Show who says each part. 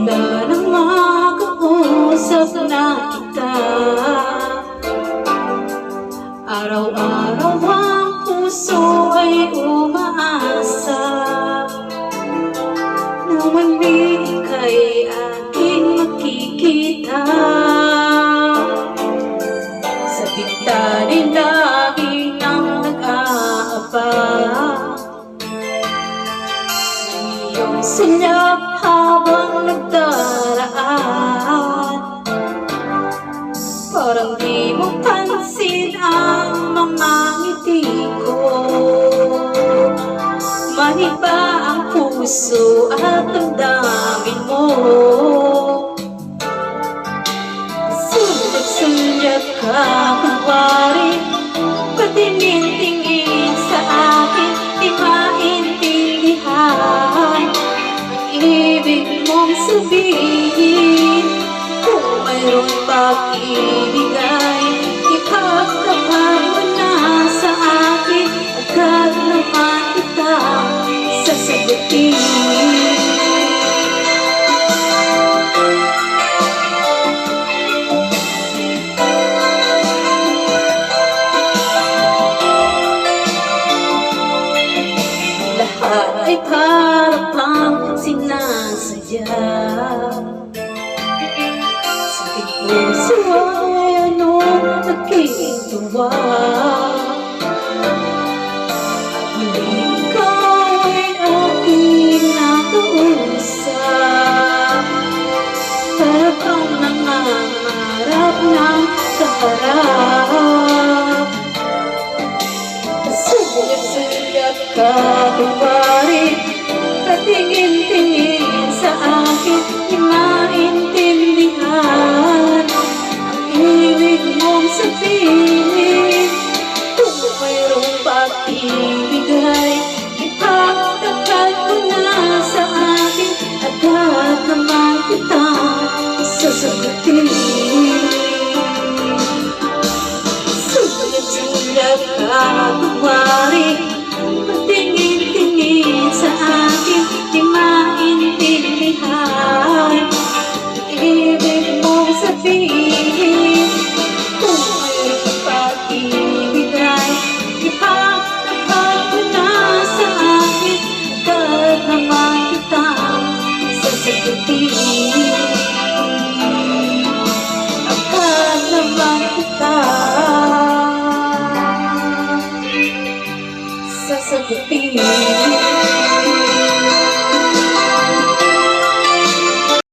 Speaker 1: Ganda ng makausap na kita. Araw-araw ang puso ay umaasa na muli ika'y aking makikita. Sa bigtanin lagi nang nag-aaba ng iyong silap habang nagdaraan. Parang di mo pansin ang mga ngiti ko. Maniba ang puso at damdamin mo. Sulat-sulat ka kunwari, patingin-tingin sa akin, di maintindihan ang ibig mong sabihin. Kung mayroon pag-ibig ay ipagtapat mo na sa akin, agad naman kita sasagutin. Lahat ay para pang sinasadya. Sa aking puso ay anong nagkituwa. Muli ikaw ay aking nakausap. Para kang nangangarap ng kaharap. Sulyap-sulyap ka kunwari, patingin-tingin sa akin, di maintindihan ang ibig mong sabihin. Kung mayroong pag-ibig ay ipagtapat mo na sa akin, agad naman kitang sasagutin. Sulyap-sulyap ka kunwari, patingin-tingin sa akin, di maintindihan ang ibig mong sabihin. Kung mayroong pag-ibig ay ipagtapat mo na sa akin, agad naman kitang sasagutin. Agad naman kitang sasagutin.